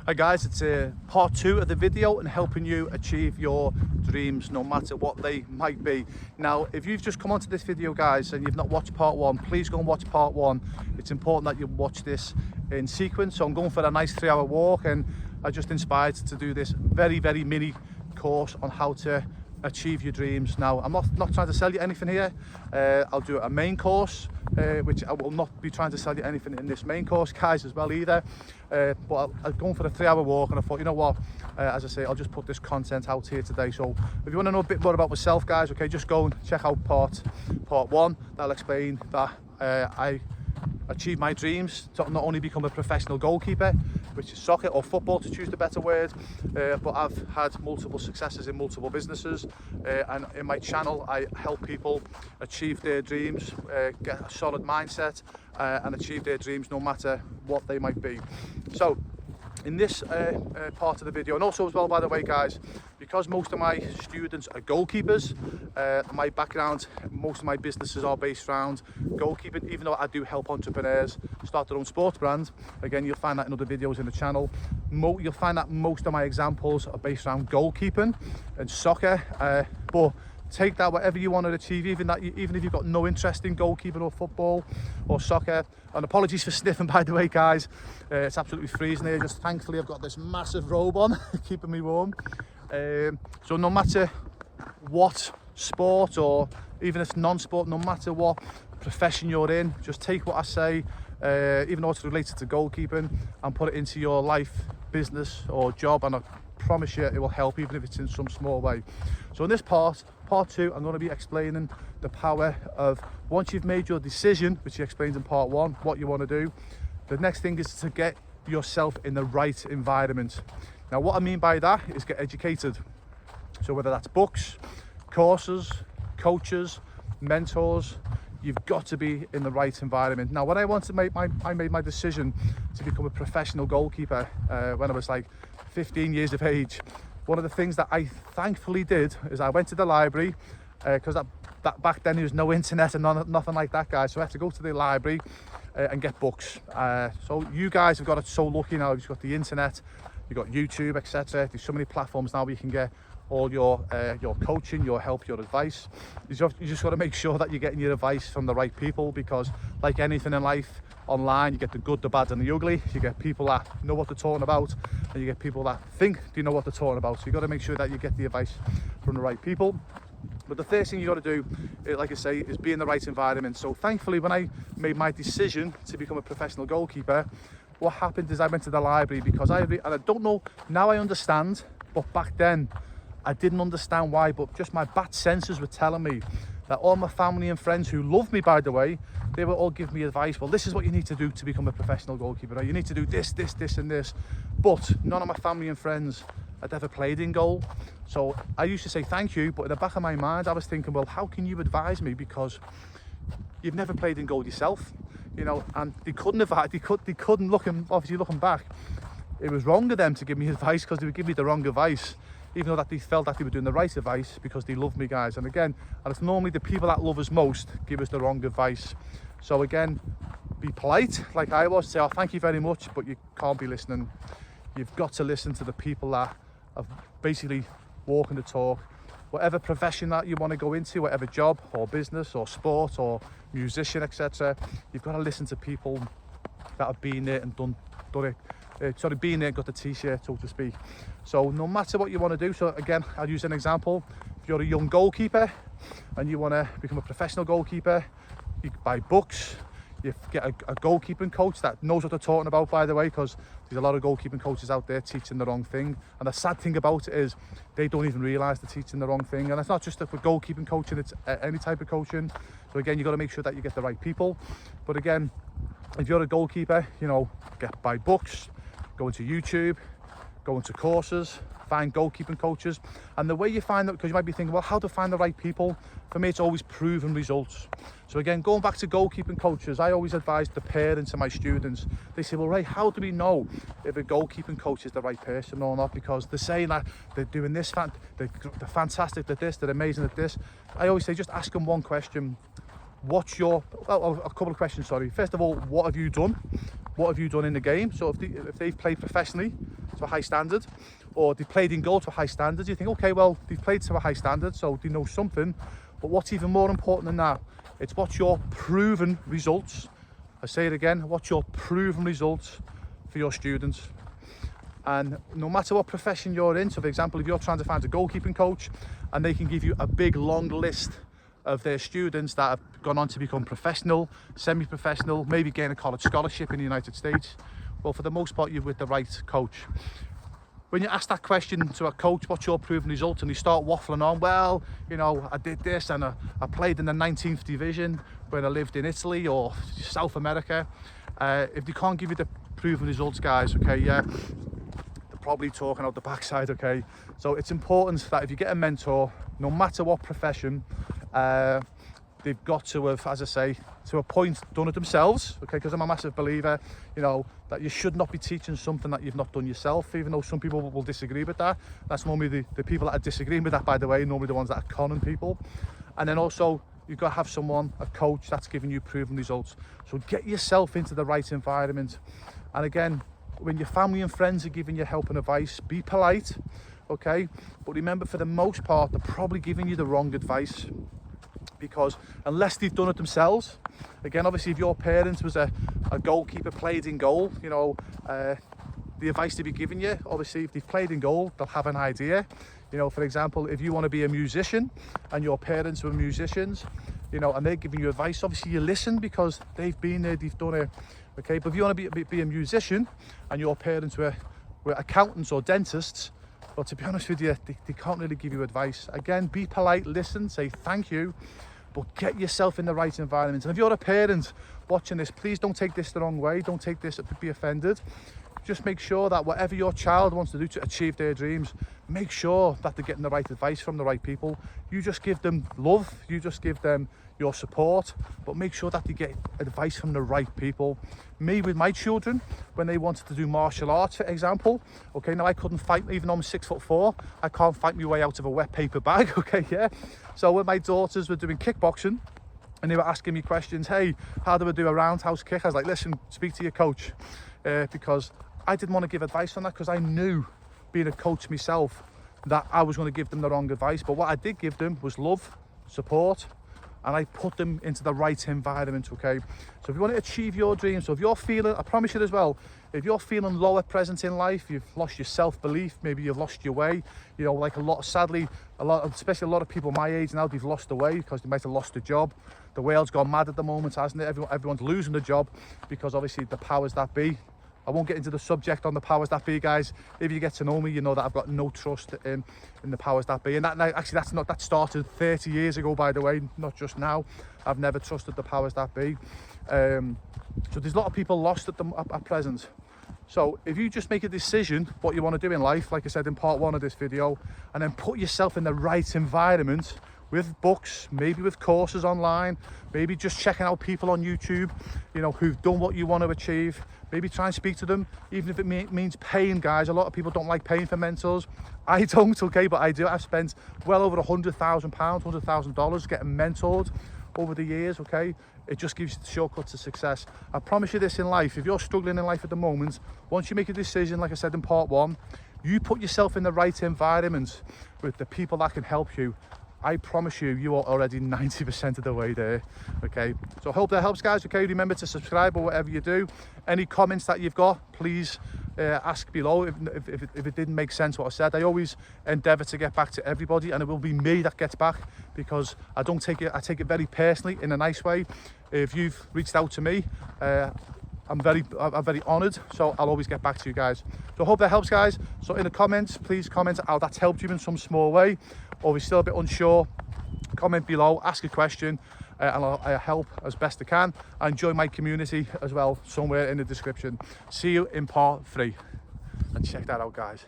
Hi guys, it's part 2 of the video and helping you achieve your dreams no matter what they might be. Now, if you've just come onto this video guys and you've not watched part 1, please go and watch part 1. It's important that you watch this in sequence. So I'm going for a nice 3-hour walk and I just inspired to do this very mini course on how to achieve your dreams. Now, I'm not trying to sell you anything here. I'll do a main course, which I will not be trying to sell you anything in this main course, guys, as well either. But I'm going for a 3-hour walk and I thought, you know what, as I say, I'll just put this content out here today. So if you want to know a bit more about myself, guys, okay, just go and check out part 1. That'll explain that I achieve my dreams to not only become a professional goalkeeper, which is soccer or football to choose the better word, but I've had multiple successes in multiple businesses, and in my channel I help people achieve their dreams, get a solid mindset, and achieve their dreams no matter what they might be. So in this part of the video, and also as well, by the way guys, because most of my students are goalkeepers, my background, most of my businesses are based around goalkeeping, even though I do help entrepreneurs start their own sports brand. Again, you'll find that in other videos in the channel. You'll find that most of my examples are based around goalkeeping and soccer, but take that whatever you want to achieve, even if you've got no interest in goalkeeping or football or soccer. And apologies for sniffing, by the way guys, it's absolutely freezing here. Just thankfully I've got this massive robe on keeping me warm. So no matter what sport, or even if non-sport, no matter what profession you're in, just take what I say, even though it's related to goalkeeping, and put it into your life, business or job, and I promise you it will help, even if it's in some small way. So in this part 2, I'm going to be explaining the power of, once you've made your decision, which he explains in part 1, what you want to do, the next thing is to get yourself in the right environment. Now what I mean by that is get educated. So whether that's books, courses, coaches, mentors, you've got to be in the right environment. Now when I made my decision to become a professional goalkeeper when I was like 15 years of age, one of the things that I thankfully did is I went to the library, because that back then there was no internet and nothing like that, guys, so I had to go to the library and get books. So you guys have got it so lucky now. You've got the internet, you've got YouTube, etc. There's so many platforms now where you can get all your coaching, your help, your advice. You just got to make sure that you're getting your advice from the right people, because like anything in life, online you get the good, the bad and the ugly. You get people that know what they're talking about, and you get people that think they know what they're talking about. So you got to make sure that you get the advice from the right people. But the first thing you got to do, like I say, is be in the right environment. So thankfully when I made my decision to become a professional goalkeeper, what happened is I went to the library, because and I don't know, now I understand, but back then I didn't understand why, but just my bad senses were telling me that all my family and friends, who love me by the way, they were all giving me advice. Well, this is what you need to do to become a professional goalkeeper. You need to do this and this. But none of my family and friends had ever played in goal. So I used to say thank you, but in the back of my mind I was thinking, well, how can you advise me, because you've never played in goal yourself, you know? And they couldn't obviously looking back, it was wrong of them to give me advice, because they would give me the wrong advice, even though that they felt that they were doing the right advice, because they love me, guys. And again, and it's normally the people that love us most give us the wrong advice. So again, be polite like I was, say, oh, thank you very much, but you can't be listening. You've got to listen to the people that are basically walking the talk. Whatever profession that you want to go into, whatever job or business or sport or musician, etc., you've got to listen to people that have been there and done it. Being there, got the t-shirt, so to speak. So no matter what you want to do, so again, I'll use an example. If you're a young goalkeeper and you want to become a professional goalkeeper, you buy books, you get a goalkeeping coach that knows what they're talking about, by the way, because there's a lot of goalkeeping coaches out there teaching the wrong thing. And the sad thing about it is they don't even realize they're teaching the wrong thing. And it's not just for goalkeeping coaching, it's any type of coaching. So again, you've got to make sure that you get the right people. But again, if you're a goalkeeper, you know, buy books, go into YouTube, go into courses, find goalkeeping coaches. And the way you find that, because you might be thinking, well, how to find the right people? For me, it's always proven results. So again, going back to goalkeeping coaches, I always advise the parents of my students. They say, well, Ray, how do we know if a goalkeeping coach is the right person or not? Because they're saying that they're doing this, they're fantastic at this, they're amazing at this. I always say, just ask them one question. What's your, a couple of questions, sorry. First of all, what have you done? what have you done in the game? So if they've played professionally to a high standard, or they played in goal to a high standard, you think, okay, well, they've played to a high standard, so they know something. But what's even more important than that, it's what's your proven results. I say it again, what's your proven results for your students? And no matter what profession you're in, so for example, if you're trying to find a goalkeeping coach and they can give you a big long list of their students that have gone on to become professional, semi-professional, maybe gain a college scholarship in the United States, well, for the most part, you're with the right coach. When you ask that question to a coach, what's your proven result, and you start waffling on, well, you know, I did this and I played in the 19th division when I lived in Italy or South America. If they can't give you the proven results, guys, okay, yeah, they're probably talking out the backside, okay? So it's important that if you get a mentor, no matter what profession, they've got to have, as I say, to a point, done it themselves, okay? Because I'm a massive believer, you know, that you should not be teaching something that you've not done yourself, even though some people will disagree with that. That's normally the people that are disagreeing with that, by the way, normally the ones that are conning people. And then also, you've got to have someone, a coach, that's giving you proven results. So get yourself into the right environment. And again, when your family and friends are giving you help and advice, be polite, okay? But remember, for the most part, they're probably giving you the wrong advice, because unless they've done it themselves, again, obviously if your parent was a goalkeeper, played in goal, you know, the advice they'll be giving you, obviously if they've played in goal, they'll have an idea. You know, for example, if you want to be a musician and your parents were musicians, you know, and they're giving you advice, obviously you listen because they've been there, they've done it, okay? But if you want to be a musician and your parents were accountants or dentists, well, to be honest with you, they can't really give you advice. Again, be polite, listen, say thank you, but get yourself in the right environment. And if you're a parent watching this, please don't take this the wrong way. Don't take this to be offended. Just make sure that whatever your child wants to do to achieve their dreams, make sure that they're getting the right advice from the right people. You just give them love, you just give them your support, but make sure that they get advice from the right people. Me, with my children, when they wanted to do martial arts, for example, okay, now I couldn't fight, even though I'm 6'4", I can't fight my way out of a wet paper bag, okay, yeah? So when my daughters were doing kickboxing, and they were asking me questions, hey, how do I do a roundhouse kick? I was like, listen, speak to your coach, because I didn't want to give advice on that, because I knew, being a coach myself, that I was going to give them the wrong advice. But what I did give them was love, support, and I put them into the right environment, okay? So if you want to achieve your dreams, so if you're feeling, I promise you as well, if you're feeling low at present in life, you've lost your self-belief, maybe you've lost your way, you know, like especially a lot of people my age now, they've lost the way because they might have lost a job. The world's gone mad at the moment, hasn't it? Everyone's losing the job because obviously the powers that be. I won't get into the subject on the powers that be, guys. If you get to know me, you know that I've got no trust in the powers that be. And that started 30 years ago, by the way, not just now. I've never trusted the powers that be. So there's a lot of people lost at present. So if you just make a decision what you want to do in life, like I said in part 1 of this video, and then put yourself in the right environment, with books, maybe with courses online, maybe just checking out people on YouTube, you know, who've done what you want to achieve. Maybe try and speak to them, even if it means paying, guys. A lot of people don't like paying for mentors. I don't, okay, but I do. I've spent well over £100,000, $100,000 getting mentored over the years, okay? It just gives you the shortcut to success. I promise you this in life, if you're struggling in life at the moment, once you make a decision, like I said in part 1, you put yourself in the right environment with the people that can help you. I promise you, you are already 90% of the way there, okay? So I hope that helps, guys, okay? Remember to subscribe or whatever you do. Any comments that you've got, please ask below if it didn't make sense what I said. I always endeavour to get back to everybody, and it will be me that gets back, because I take it very personally, in a nice way. If you've reached out to me, I'm very honoured, so I'll always get back to you guys. So I hope that helps, guys. So in the comments, please comment how that's helped you in some small way, or if you're still a bit unsure, comment below, ask a question, and I'll help as best I can. And join my community as well, somewhere in the description. See you in part 3, and check that out, guys.